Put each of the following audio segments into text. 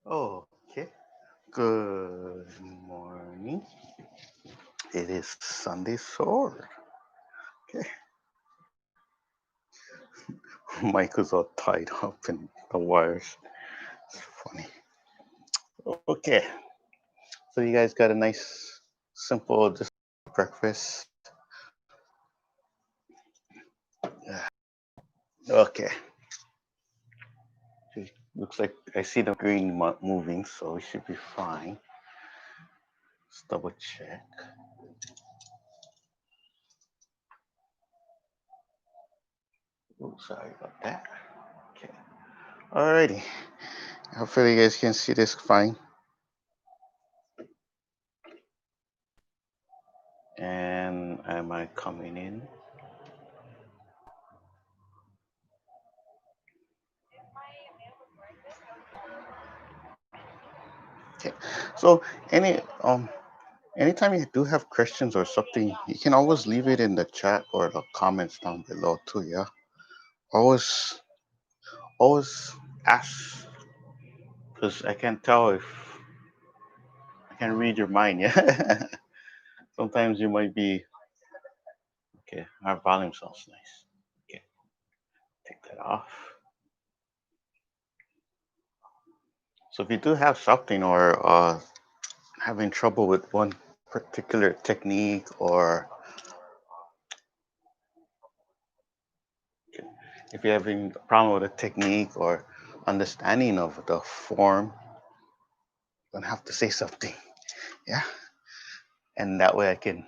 Okay. Good morning. It is Sunday sword. Okay. Mike is all tied up in the wires. It's funny. Okay. So you guys got a nice, simple, just breakfast. Yeah. Okay. Looks like I see the green moving, so we should be fine. Let's double check. Oh, sorry about that. Okay. Alrighty. Hopefully you guys can see this fine. And am I coming in? Okay. So anytime you do have questions or something, you can always leave it in the chat or the comments down below too, yeah? Always always ask, because I can tell if I can read your mind, yeah. Sometimes you might be okay, our volume sounds nice. Okay, take that off. So if you do have something or having trouble with one particular technique, or if you're having a problem with a technique or understanding of the form, you don't have to say something. Yeah. And that way I can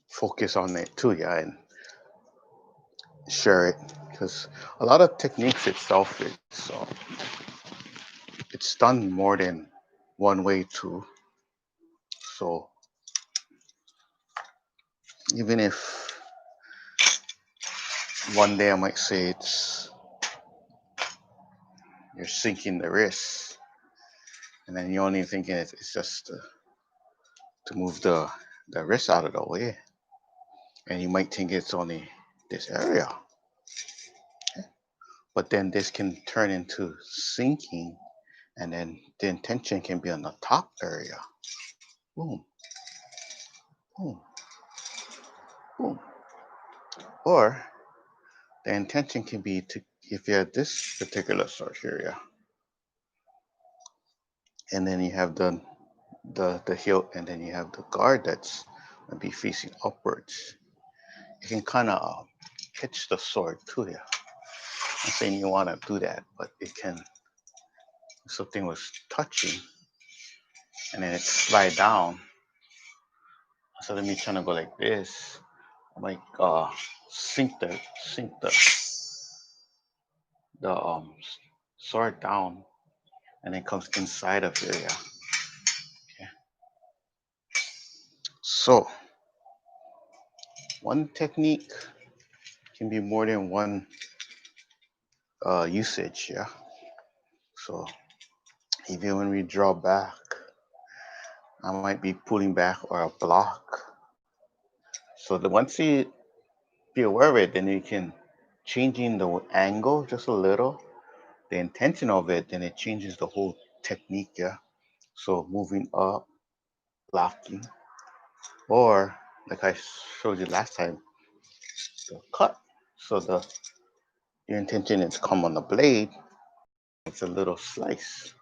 focus on it too, yeah, and share it. Because a lot of techniques itself, it's done more than one way too. So even if one day I might say you're sinking the wrist, and then you're only thinking it's just to move the wrist out of the way, and you might think it's only this area, but then this can turn into sinking, and then the intention can be on the top area. Boom, boom, boom. Or the intention can be to, if you have this particular source area, and then you have the hilt, and then you have the guard that's gonna be facing upwards. You can kind of pitch the sword to you. I'm saying you want to do that, but it can, something was touching, and then it slide down. Instead of me trying to go like this, I might sink the sword down, and it comes inside of here. Yeah. Okay. So one technique can be more than one usage. Yeah. So even when we draw back, I might be pulling back or a block. So the once you be aware of it, then you can changing the angle just a little, the intention of it, then it changes the whole technique. Yeah. So moving up, blocking, or like I showed you last time, the cut. So the your intention is to come on the blade. It's a little slice.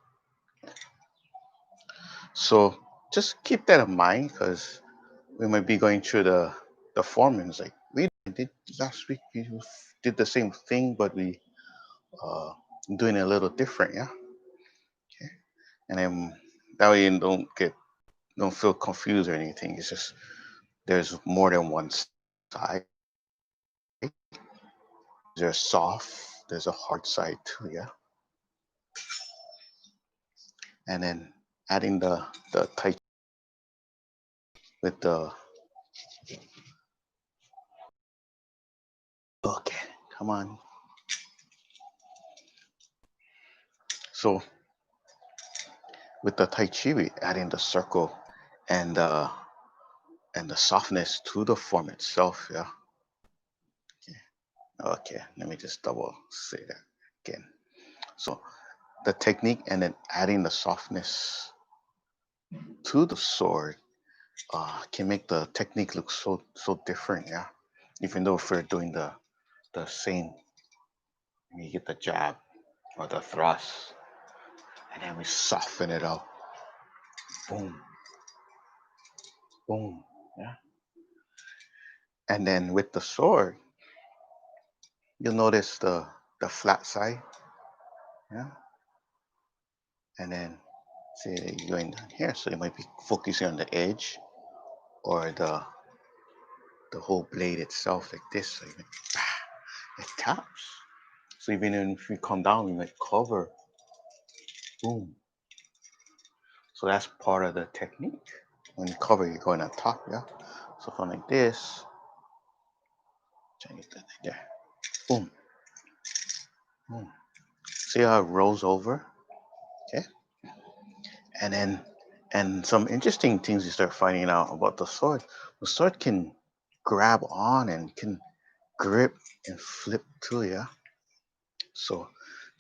So just keep that in mind, because we might be going through the form and it's like, wait, did last week we did the same thing, but we uh doing it a little different, yeah. Okay. And then that way you don't feel confused or anything. It's just there's more than one side. There's soft, there's a hard side too, yeah. And then adding the tight with the, okay, come on. So with the Tai Chi, we adding the circle and and the softness to the form itself, yeah. Okay, let me just double say that again. So the technique and then adding the softness to the sword can make the technique look so different. Yeah, even though if we're doing the same, we get the jab or the thrust, and then we soften it up. Boom, boom. Yeah, and then with the sword, you'll notice the flat side. Yeah, and then say you're going down here, so you might be focusing on the edge or the whole blade itself like this. So you might, it taps. So even if you come down, you might cover. Boom. So that's part of the technique. When you cover, you're going on top, yeah? So from like this, change that like there. Boom, boom. See how it rolls over? Okay. And then, and some interesting things you start finding out about the sword. The sword can grab on and can grip and flip too, yeah? So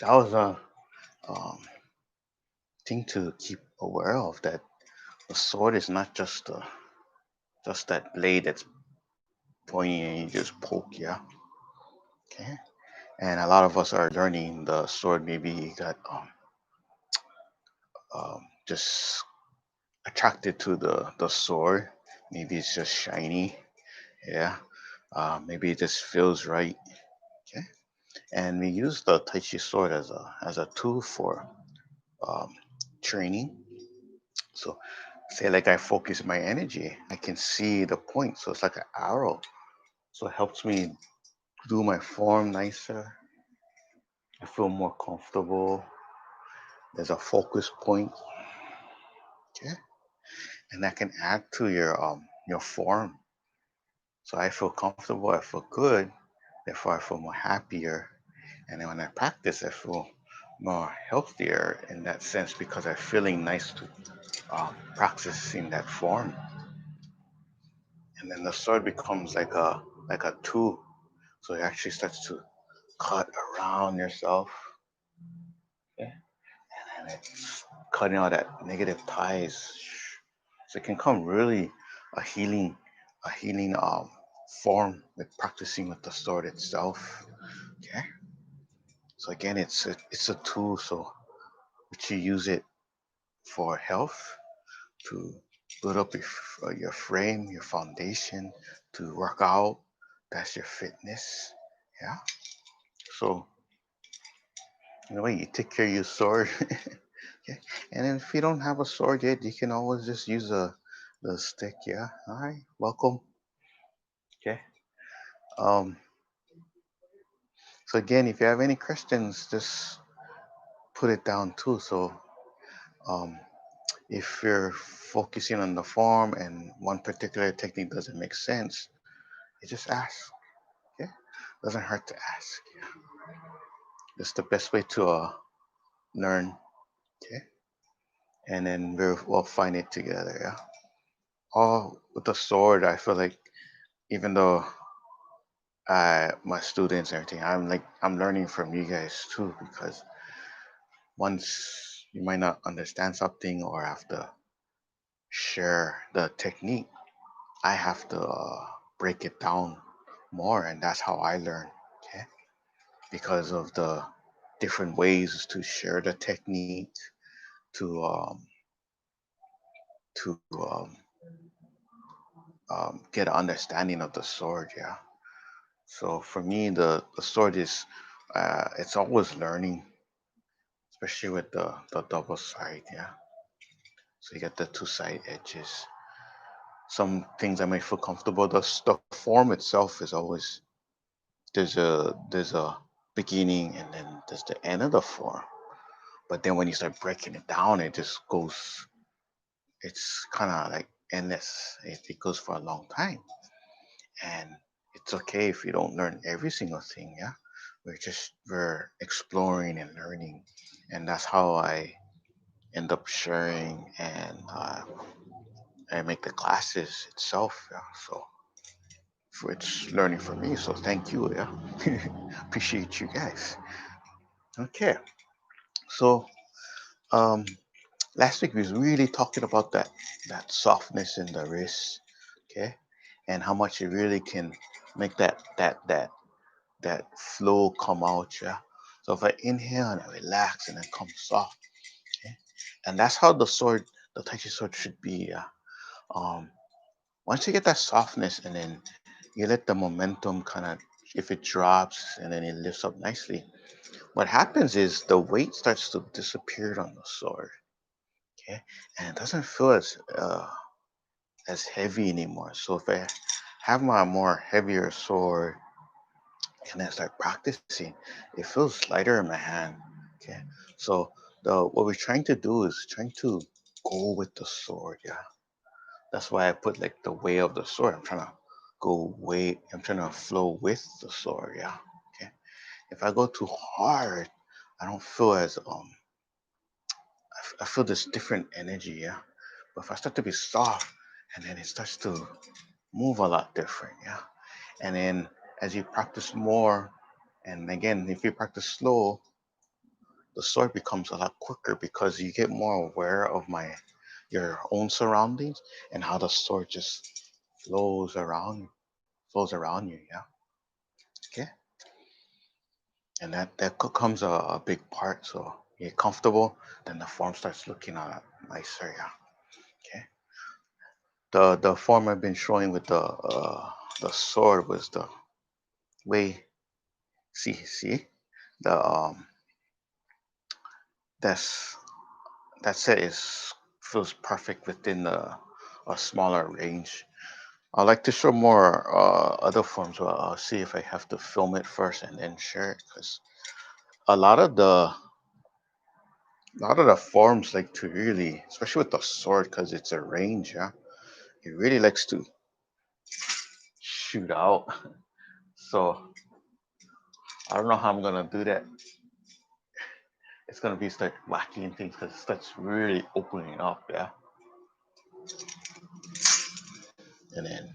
that was a um, thing to keep aware of, that the sword is not just that blade that's pointing and you just poke, yeah? Okay. And a lot of us are learning the sword. Maybe got just attracted to the sword. Maybe it's just shiny. Yeah. Maybe it just feels right. Okay. And we use the Tai Chi sword as a tool for um, training. So, say like I focus my energy, I can see the point. So it's like an arrow. So it helps me do my form nicer. I feel more comfortable. There's a focus point. Okay. And that can add to your form. So I feel comfortable, I feel good, therefore I feel more happier. And then when I practice, I feel more healthier in that sense because I'm feeling nice to practicing that form. And then the sword becomes like a tool. So it actually starts to cut around yourself. Yeah. And it's cutting out that negative ties. So it can come really a healing, a healing form with practicing with the sword itself. Okay. So again, it's a tool. So but you use it for health, to build up your frame, your foundation, to work out. That's your fitness. Yeah. So in a way, you take care of your sword. Okay. And then if you don't have a sword yet, you can always just use the stick. Yeah. All right. Welcome. Okay. Um. So again, if you have any questions, just put it down too. So um, if you're focusing on the form and one particular technique doesn't make sense, you just ask. Okay. Doesn't hurt to ask. Yeah. It's the best way to learn. Okay. And then we'll find it together. Yeah. All with the sword, I feel like even though my students and everything, I'm learning from you guys too, because once you might not understand something or have to share the technique, I have to break it down more, and that's how I learn. Okay, because of the different ways to share the technique, to get an understanding of the sword. Yeah. So for me, the sword is it's always learning, especially with the double side. Yeah. So you get the two side edges. Some things I may feel comfortable. The form itself is always there's a beginning and then there's the end of the form. But then when you start breaking it down, it just goes. It's kind of like endless. It goes for a long time, and it's okay if you don't learn every single thing. Yeah, we're exploring and learning, and that's how I end up sharing and I make the classes itself. Yeah, so for it's learning for me. So thank you. Yeah, appreciate you guys. Okay. So um, last week we was really talking about that softness in the wrist, okay, and how much it really can make that flow come out, yeah. So if I inhale and I relax and then come soft, okay, and that's how the Tai Chi sword should be, yeah. Um, Once you get that softness and then you let the momentum kind of, if it drops and then it lifts up nicely, what happens is the weight starts to disappear on the sword, okay, and it doesn't feel as heavy anymore. So if I have my more heavier sword and then start practicing, it feels lighter in my hand. Okay. So the what we're trying to do is trying to go with the sword, yeah. That's why I put like the way of the sword. I'm trying to flow with the sword, yeah. Okay. If I go too hard, I don't feel as I feel this different energy, yeah. But if I start to be soft and then it starts to move a lot different, yeah. And then as you practice more, and again, if you practice slow, the sword becomes a lot quicker because you get more aware of your own surroundings and how the sword just flows around you, yeah. Okay. And that becomes a big part. So you get comfortable, then the form starts looking a lot nicer, yeah. Okay. The form I've been showing with the sword was the way. See the that's that's it is feels perfect within a smaller range. I like to show more other forms, but I'll see if I have to film it first and then share it because a lot of the forms like to really, especially with the sword, because it's a range, yeah. It really likes to shoot out. So I don't know how I'm gonna do that. It's gonna be start whacking things because it starts really opening up, yeah. And then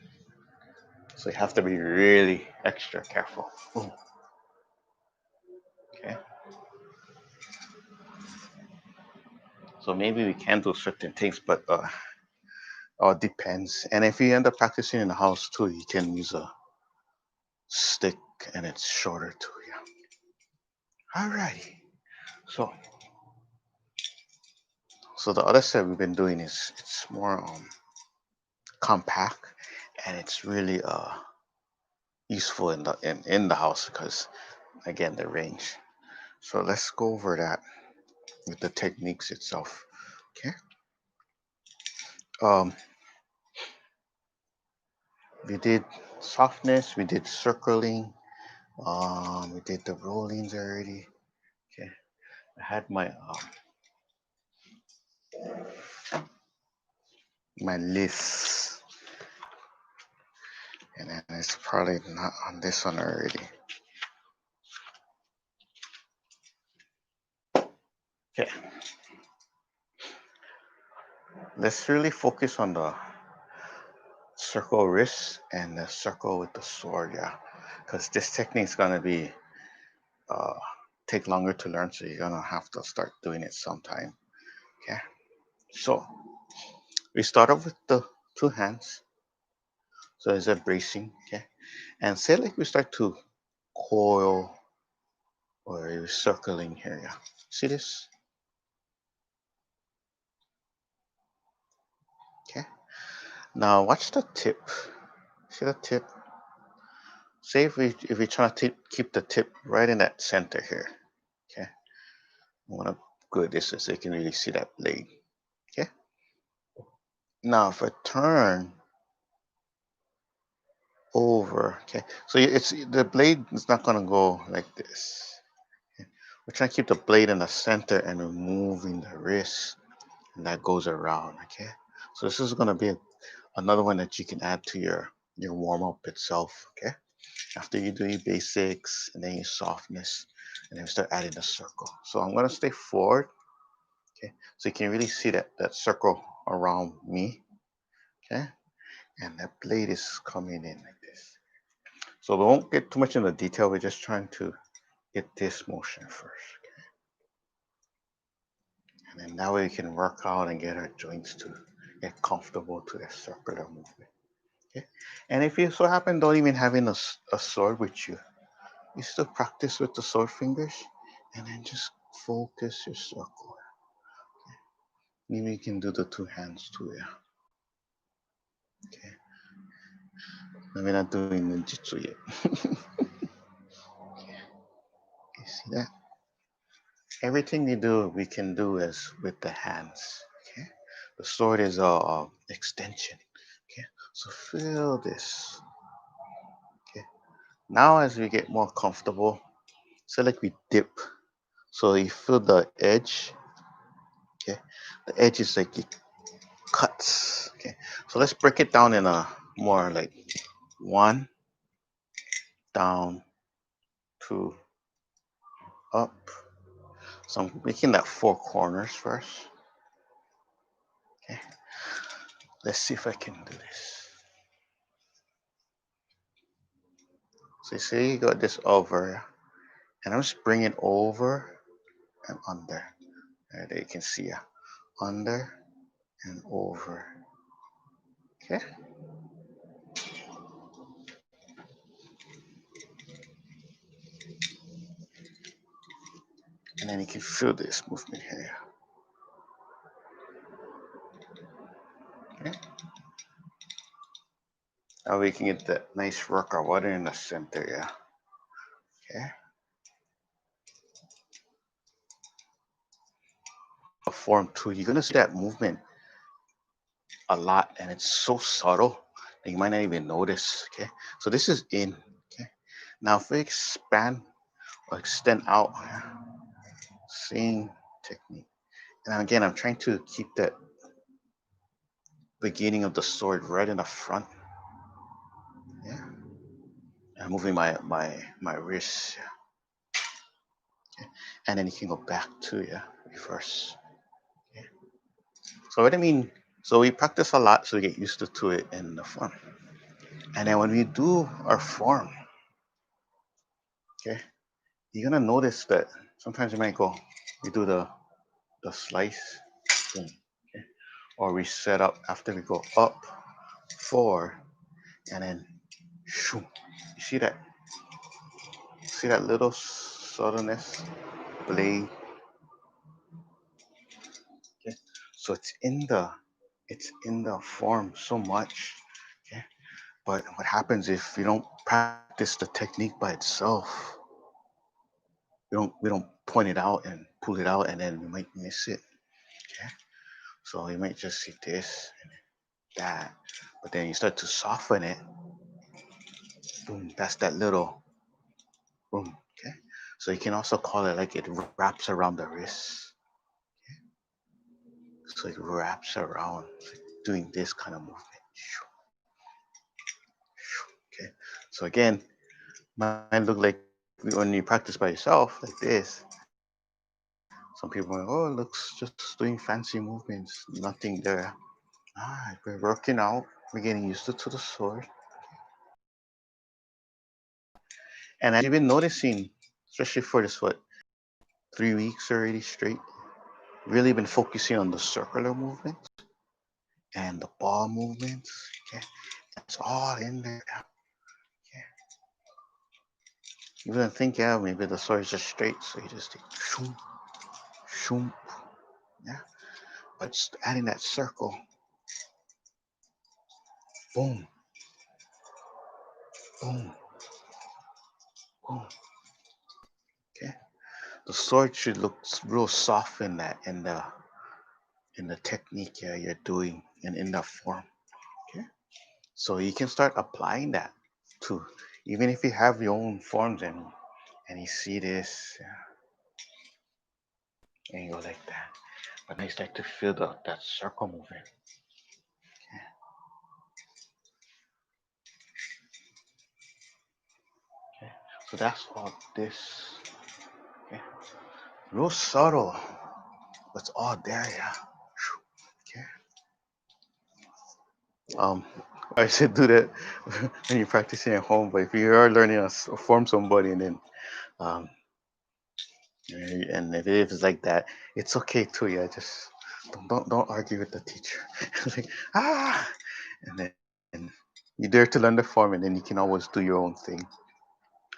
so you have to be really extra careful. Okay. So maybe we can do certain things, but all depends. And if you end up practicing in the house too, you can use a stick and it's shorter too. Yeah. Alrighty. So the other set we've been doing is it's more compact and it's really useful in the house because again the range. So let's go over that with the techniques itself. Okay. Um, we did softness, we did circling, we did the rollings already. Okay. I had my list, and then it's probably not on this one already. Okay. Let's really focus on the circle wrist and the circle with the sword, yeah. Because this technique is gonna be uh, take longer to learn, so you're gonna have to start doing it sometime. Okay. So we start off with the two hands. So it's a bracing, okay. And say like we start to coil or you're circling here, yeah. See this? Okay. Now watch the tip. See the tip? Say if we try to keep the tip right in that center here. Okay. I want to go this way so you can really see that blade. Okay. Now if I turn over, okay. So it's the blade is not gonna go like this. Okay? We're trying to keep the blade in the center and removing the wrist, and that goes around. Okay. So this is gonna be another one that you can add to your warm up itself. Okay. After you do your basics and then your softness, and then we start adding the circle. So I'm gonna stay forward. Okay. So you can really see that circle around me. Okay. And that blade is coming in like this. So we won't get too much into detail. We're just trying to get this motion first. And then that way we can work out and get our joints to get comfortable to that circular movement. Okay. And if you so happen don't even having a sword with you, you still practice with the sword fingers and then just focus your circle. Maybe you can do the two hands too, yeah. Okay. Now we're not doing ninjutsu yet. You see that? Everything we do, we can do is with the hands. Okay. The sword is a extension. Okay. So feel this. Okay. Now as we get more comfortable, so like we dip. So you feel the edge. Okay. The edge is like it cuts. Okay. So let's break it down in a more like one, down, two, up. So I'm making that four corners first. Okay. Let's see if I can do this. So you see you got this over, and I'm just bringing it over and under. There you can see under and over. Okay. And then you can feel this movement here. Okay. Now we can get that nice workout water in the center, yeah. Okay. A form two, you're gonna see that movement a lot, and it's so subtle that you might not even notice. Okay. So this is in. Okay. Now if we expand or extend out, same technique. And again, I'm trying to keep that beginning of the sword right in the front. Yeah. And moving my wrist. Yeah. Okay. And then you can go back to reverse. Okay. So what I mean, so we practice a lot so we get used to it in the form. And then when we do our form, okay, you're gonna notice that sometimes you might go, we do the slice, boom, okay, or we set up after we go up, four, and then shoom. You see that little subtleness, blade. Okay, so it's in the form so much. Okay, but what happens if you don't practice the technique by itself? We don't point it out and pull it out, and then we might miss it. Okay, so you might just see this and that, but then you start to soften it. Boom, that's that little boom. Okay, so you can also call it like it wraps around the wrist. So it wraps around, like doing this kind of movement. Okay, so again, might look like when you practice by yourself like this. Some people are like, oh, it looks just doing fancy movements, nothing there. Alright, we're working out, we're getting used to the sword. And as you've been noticing, especially for this, 3 weeks already straight, really been focusing on the circular movements and the ball movements. Okay, it's all in there. Okay. You wouldn't think, yeah, maybe the sword is just straight, so you just take shoom, shoom, yeah. But it's adding that circle, boom, boom, boom. Okay, the sword should look real soft in that in the technique you're doing and in that form. Okay, so you can start applying that to even if you have your own forms and you see this, yeah, and you go like that. But now you start to feel that circle moving. Okay. Okay. So that's all this. Okay. Real subtle, but it's all there, yeah. Okay. Um, I should do that when you're practicing at home. But if you are learning to form somebody, and then um, And if it is like that, it's okay too. Yeah, just don't argue with the teacher. Like ah, and then you dare to learn the form, and then you can always do your own thing.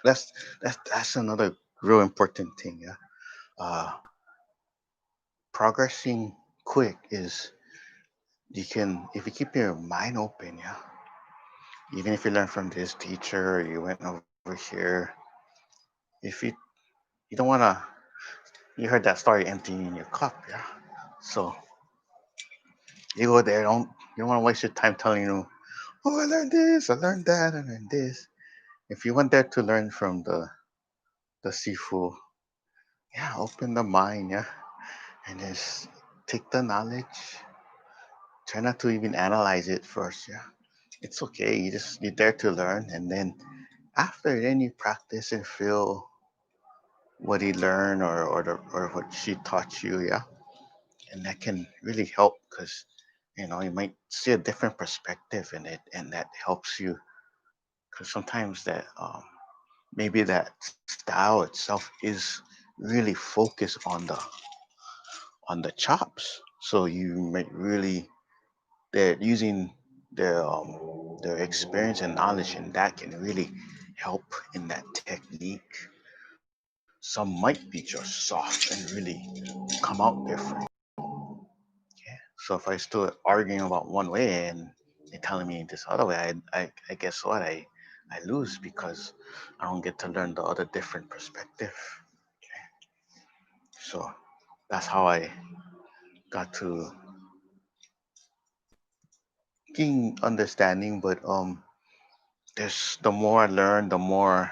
That's that's another real important thing. Yeah, progressing quick is you can if you keep your mind open. Yeah, even if you learn from this teacher, or you went over here. If you don't wanna, you heard that story emptying your cup. Yeah, so you go there. You don't want to waste your time telling you, oh, I learned this, I learned that, I learned this. If you went there to learn from the Sifu, yeah, open the mind, yeah, and just take the knowledge. Try not to even analyze it first, yeah. It's okay. You're there to learn, and then after then you practice and feel what he learned or what she taught you, yeah, and that can really help because you might see a different perspective in it, and that helps you because sometimes that maybe that style itself is really focused on the chops. So you might really they're using their experience and knowledge, and that can really help in that technique. Some might be just soft and really come out different. Yeah. So if I still arguing about one way and they're telling me this other way, I guess what I lose because I don't get to learn the other different perspective. Okay. So that's how I got to gain understanding. But there's the more I learn, the more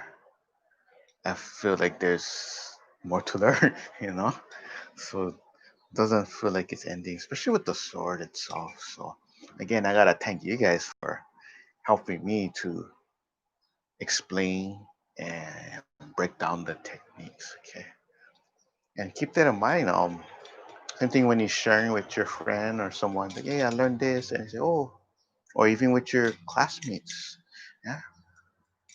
I feel like there's more to learn. You know, so it doesn't feel like it's ending, especially with the sword itself. So again, I gotta thank you guys for helping me to explain and break down the techniques. Okay, and keep that in mind. Same thing when you're sharing with your friend or someone, like, hey, I learned this, and you say, oh, or even with your classmates. Yeah,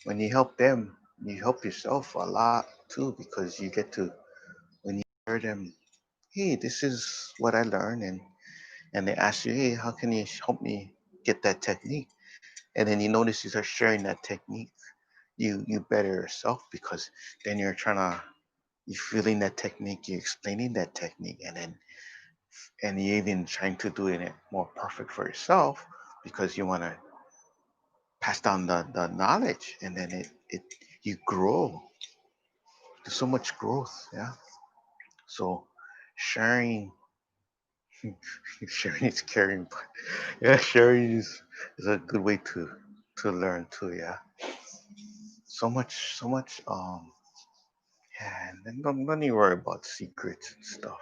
when you help them, you help yourself a lot too because you get to when you hear them, hey, this is what I learned, and they ask you, hey, how can you help me get that technique? And then you notice you start sharing that technique. You better yourself because then you're feeling that technique, you're explaining that technique, and you're even trying to do it more perfect for yourself because you want to pass down the knowledge, and then it you grow. There's so much growth, yeah. So sharing sharing is caring, but yeah, sharing is a good way to learn too, yeah. So much yeah, and then don't even worry about secrets and stuff.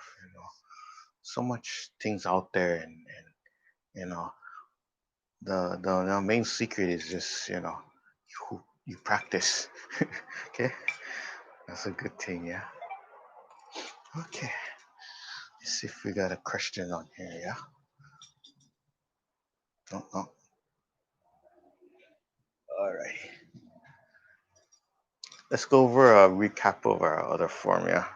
So much things out there, and you know the main secret is just you practice. Okay, that's a good thing, yeah. Okay, let's see if we got a question on here, yeah. No, no. All right, let's go over a recap of our other form, yeah.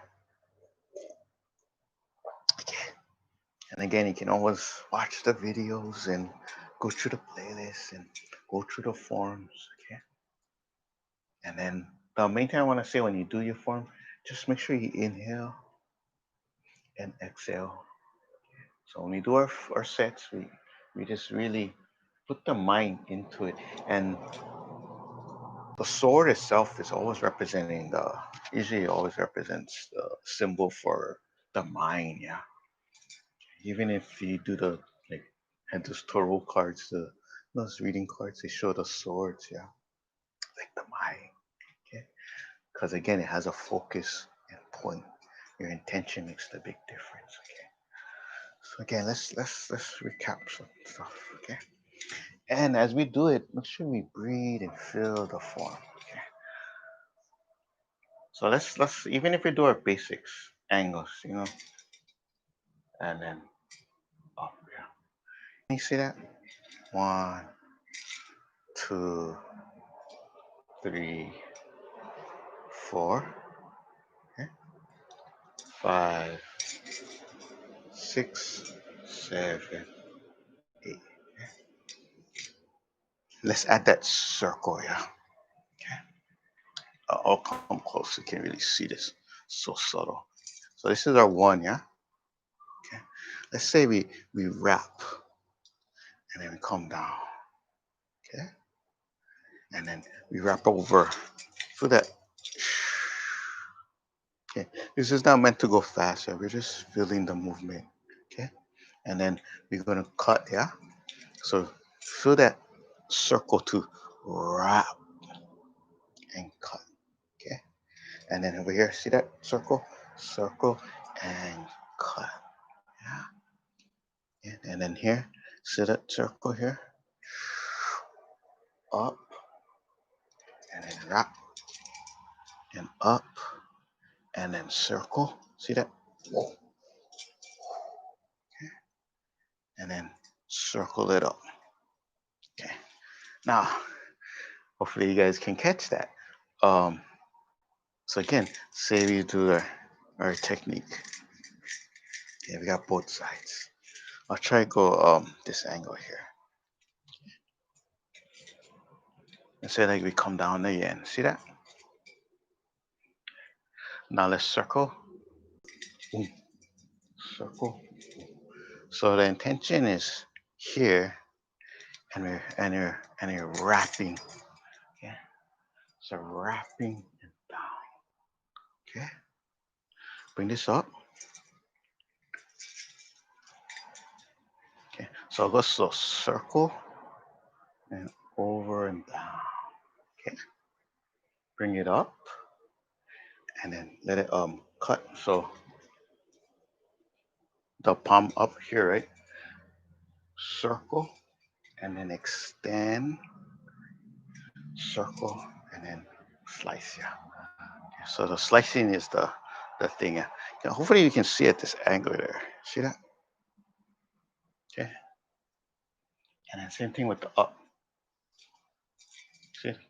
Okay, and again, you can always watch the videos and go through the playlist and go through the forms. Okay, and then the main thing I want to say when you do your form, just make sure you inhale and exhale. So when we do our sets, we just really put the mind into it. And the sword itself is always representing usually always represents the symbol for the mind, yeah. Even if you do like, had those tarot cards, those reading cards, they show the swords, yeah, like the mind, okay? Because again, it has a focus and point. Your intention makes the big difference, okay? So again, let's recap some stuff, okay? And as we do it, make sure we breathe and feel the form. Okay. So let's even if we do our basics, angles, and then up. Yeah. Can you see that? One, two, three, four. Okay. 5, 6, 7, 8. Let's add that circle, yeah. Okay. I'll come close. You can't really see this. So subtle. So this is our 1, yeah. Okay. Let's say we wrap and then we come down. Okay. And then we wrap over so that. Okay. This is not meant to go faster. We're just feeling the movement. Okay. And then we're gonna cut, yeah. So feel that circle to wrap and cut. Okay. And then over here, see that circle? Circle and cut. Yeah. And then here, see that circle here? Up and then wrap and up and then circle. See that? Whoa. Okay. And then circle it up. Okay. Now, hopefully you guys can catch that. So again, say we do our technique. Okay, we got both sides. I'll try to go this angle here. And say like we come down again. See that? Now let's circle. Boom. Circle. So the intention is here, and we're wrapping. Okay. So wrapping it down. Okay. Bring this up. Okay. So I'll go so circle and over and down. Okay. Bring it up and then let it cut. So the palm up here, right? Circle and then extend, circle and then slice. Yeah. So the slicing is the thing. Yeah. Hopefully you can see at this angle there. See that? Okay. And then same thing with the up.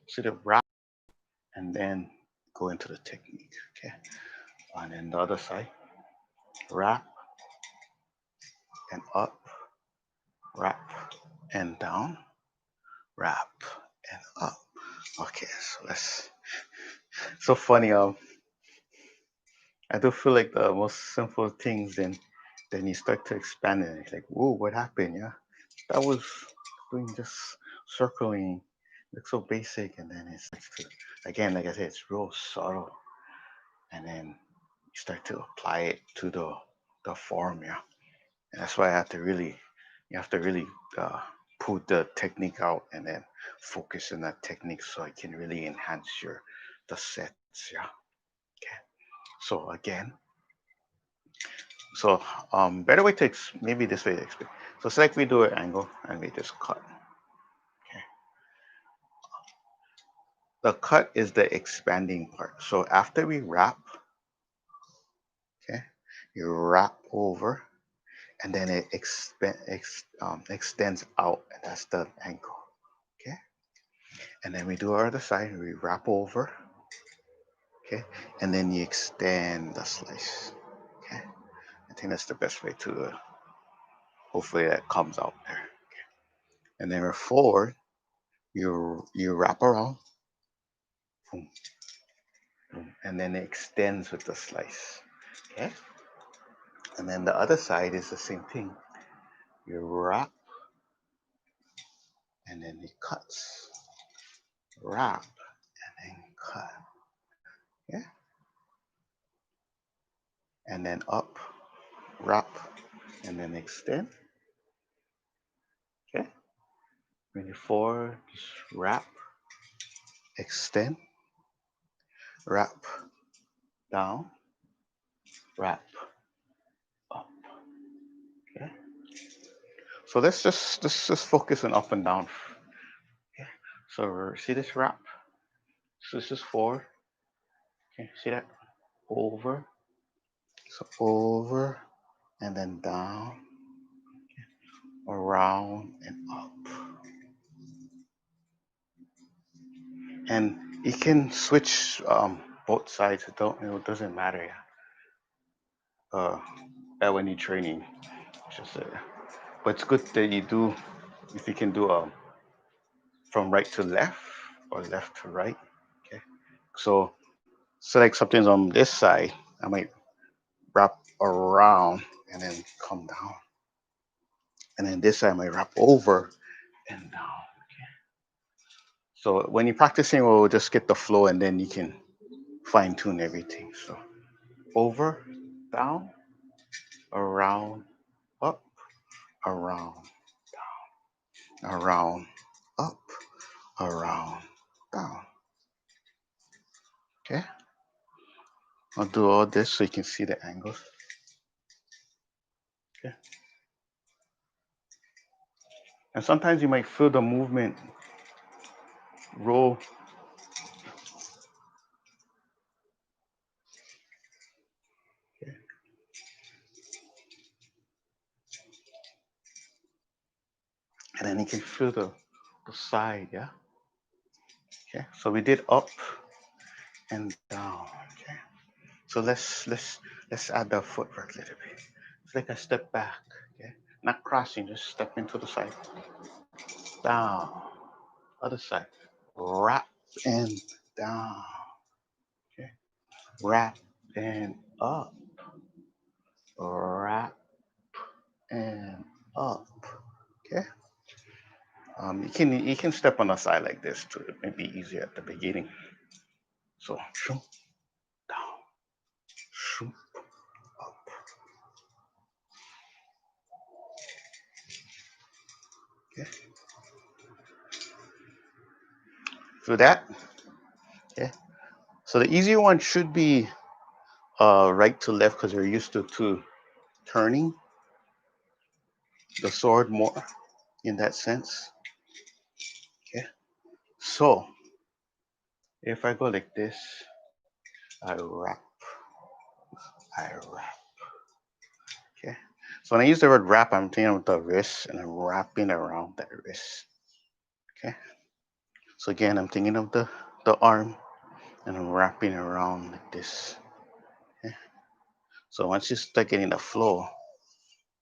See the wrap and then go into the technique. Okay. And then the other side. Wrap and up. Wrap and down. Wrap and up. Okay. So let's. So funny. I do feel like the most simple things, then you start to expand it. It's like, whoa, what happened? Yeah, that was doing just circling, looks so basic, and then it starts to, again, like I said, it's real subtle, and then you start to apply it to the form, yeah. And that's why you have to really put the technique out and then focus on that technique so it can really enhance the sets, yeah. Okay. So again, So better way to maybe this way to explain. So it's like we do an angle and we just cut. Okay. The cut is the expanding part. So after we wrap, okay, you wrap over and then it extends out, and that's the angle. Okay. And then we do our other side, we wrap over, okay, and then you extend the slice. Okay. I think that's the best way to hopefully that comes out there. And then we're forward, you wrap around, boom, boom, and then it extends with the slice. Okay. And then the other side is the same thing. You wrap and then it cuts. Wrap and then cut. Yeah. And then up, wrap, and then extend. Okay. When you forward, just wrap, extend, wrap, down, wrap, up. Okay. So let's just focus on up and down. Okay. So see this wrap? So this is forward. Okay. See that? Over. So over and then down, around and up. And you can switch both sides. It doesn't matter. Yeah. uh, that when you're training. Just but it's good that you do if you can do from right to left or left to right. Okay. So select something on this side. I might wrap around and then come down. And then this side I might wrap over and down. So when you're practicing, we'll just get the flow and then you can fine tune everything. So over, down, around, up, around, around, up, around, down. Okay. I'll do all this so you can see the angles. Okay. And sometimes you might feel the movement roll. Okay. And then you can feel the side, yeah? Okay. So we did up and down. Okay. So let's add the footwork a little bit. It's like a step back. Okay. Not crossing, just step into the side. Down. Other side. Wrap and down. Okay. Wrap and up. Wrap and up. Okay. You can step on the side like this too. It may be easier at the beginning. So shoom, down, shoom, up. Okay. Through that. Okay. So the easier one should be right to left because you're used to turning the sword more in that sense. Okay. So if I go like this, I wrap, I wrap. Okay. So when I use the word wrap, I'm thinking of the wrist and I'm wrapping around that wrist. Okay. So again, I'm thinking of the arm and I'm wrapping around like this. Okay. So once you start getting the flow,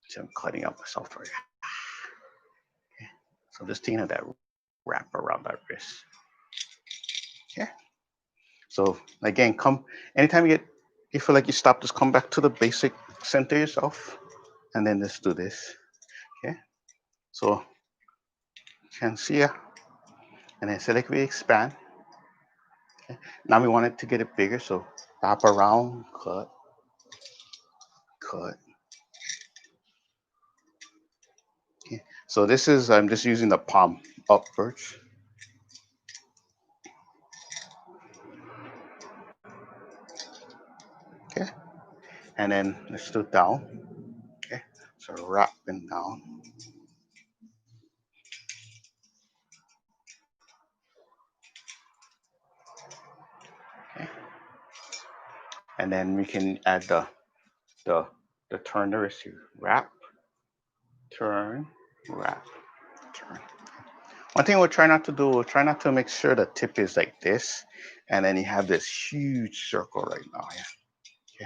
so I'm cutting up myself for you. Okay. So I'm just thinking of that wrap around that wrist. Okay. So again, come anytime you feel like you stop, just come back to the basic, center yourself, and then let's do this. Okay. So you can see ya, and then select we expand. Okay. Now we want it to get it bigger, so wrap around, cut, cut. Okay. So this is I'm just using the palm upwards. Okay. And then let's do down. Okay. So wrapping down. Okay. And then we can add the the turn the wrist here. Wrap, turn, wrap, turn. One thing we'll try not to do, we'll try not to make sure the tip is like this, and then you have this huge circle right now. Yeah.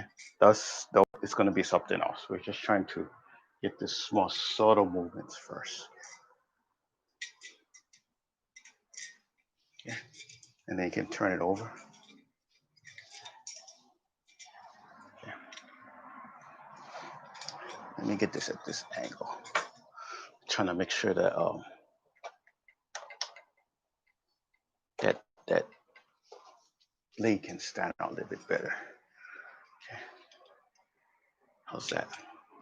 Okay. Thus, though, it's going to be something else. We're just trying to get this small subtle movements first. Yeah. And then you can turn it over. Yeah. Let me get this at this angle. Trying to make sure that that leg can stand out a little bit better. Okay. How's that?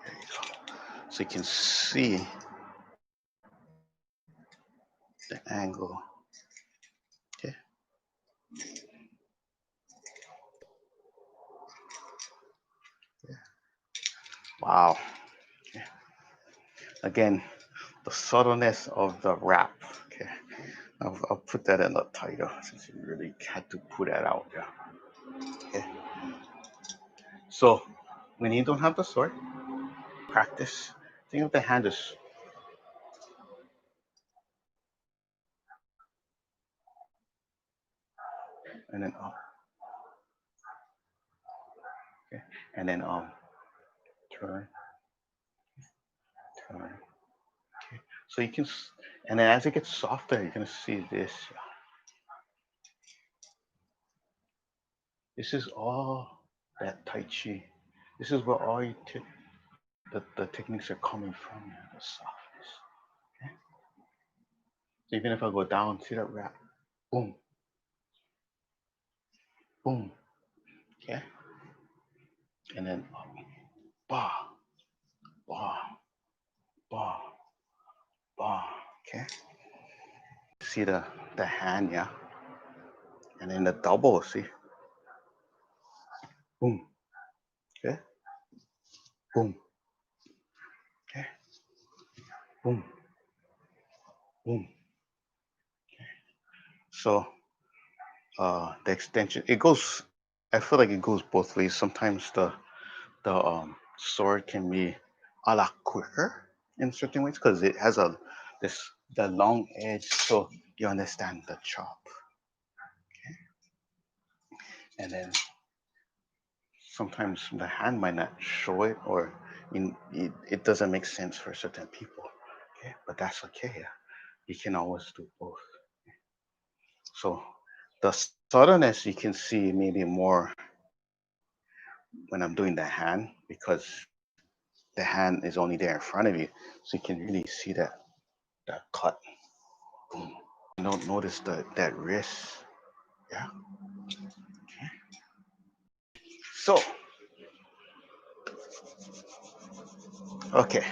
There you go. So you can see the angle. Okay. Yeah. Wow. Okay. Again, the subtleness of the wrap. Okay. I'll put that in the title since you really had to put that out. Yeah. Okay. So when you don't have the sword, practice. Think of the hand as and then up. Okay. And then turn, turn. Okay. So you can, and then as it gets softer, you're gonna see this. This is all that Tai Chi. This is where all the techniques are coming from. The softness. Okay. So even if I go down, see that wrap, boom, boom. Okay. And then up, ba, ba, ba, ba. Okay. See the hand, yeah. And then the double, see, boom. Okay. Boom. Okay. Boom. Boom. So the extension, it goes. I feel like it goes both ways. Sometimes the sword can be a lot quicker in certain ways because it has a this the long edge, so you understand the chop. Okay, and then sometimes the hand might not show it, or it doesn't make sense for certain people. Okay, but that's okay. Yeah. You can always do both. So the subtleness you can see maybe more when I'm doing the hand because the hand is only there in front of you, so you can really see that cut. Boom. You don't notice that wrist. Yeah. Okay. So okay.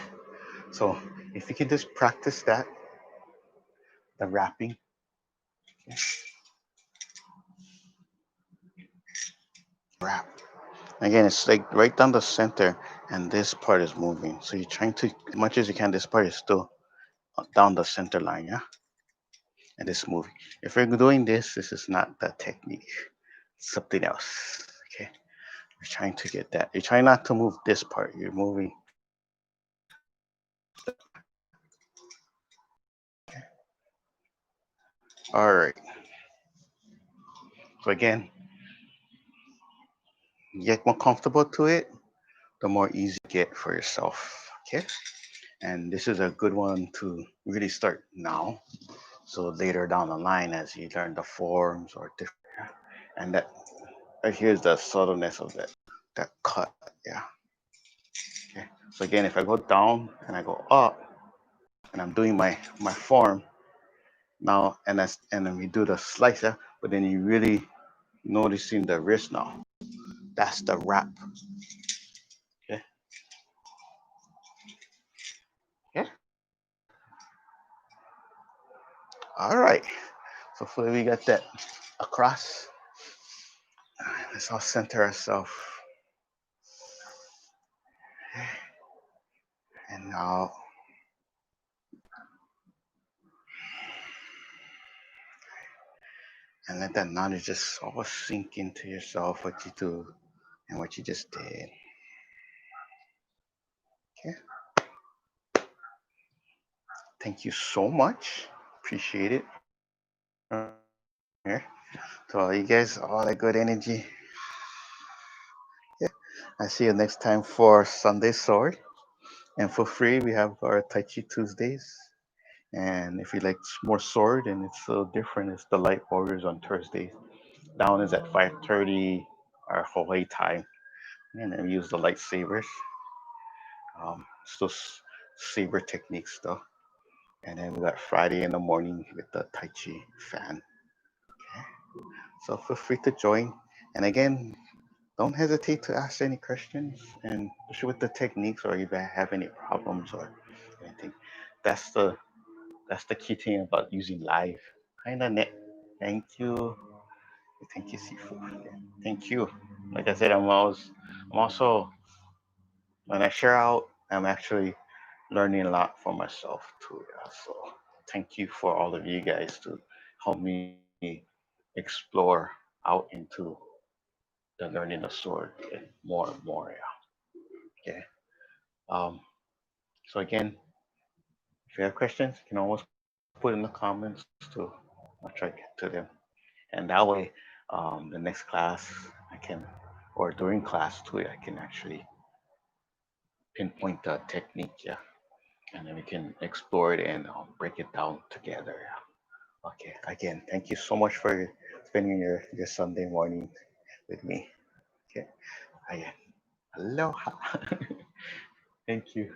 So if you can just practice that, the wrapping. Okay. Wrap. Again, it's like right down the center, and this part is moving. So you're trying to, as much as you can, this part is still down the center line, yeah? And it's moving. If you're doing this is not the technique. It's something else. Okay. You're trying to get that. You're trying not to move this part. You're moving. All right. So again, get more comfortable to it, the more easy you get for yourself. Okay. And this is a good one to really start now. So later down the line, as you learn the forms or different, and that right here is the subtleness of that cut. Yeah. Okay. So again, if I go down and I go up, and I'm doing my form now, and then we do the slicer, but then you really noticing the wrist now. That's the wrap. Okay. Yeah. All right. So hopefully we got that across. Let's all center ourselves. And now, and let that knowledge just all sink into yourself, what you do and what you just did. Okay. Thank you so much. Appreciate it. Here. To all you guys, all that good energy. Yeah. I see you next time for Sunday Sword. And for free, we have our Tai Chi Tuesdays. And if you like more sword and it's so different, it's the Light Warriors on Thursdays. Down is at 5:30 our Hawaii time. And then we use the lightsabers. Still saber techniques though. And then we got Friday in the morning with the Tai Chi fan. Okay. So feel free to join. And again, don't hesitate to ask any questions and especially with the techniques or if you have any problems or anything. That's the that's the key thing about using live. Hi Nanette. Thank you. Thank you, Sifu. Thank you. Like I said, I'm also when I share out, I'm actually learning a lot for myself too. Yeah. So thank you for all of you guys to help me explore out into the learning the sword and more and more. Yeah. Okay. Um, so again, if you have questions, you can always put in the comments to I'll try to get to them. And that way, the next class I can, or during class too, I can actually pinpoint the technique, yeah, and then we can explore it and break it down together. Yeah. Okay. Again, thank you so much for spending your Sunday morning with me. Okay. Again, aloha. Thank you.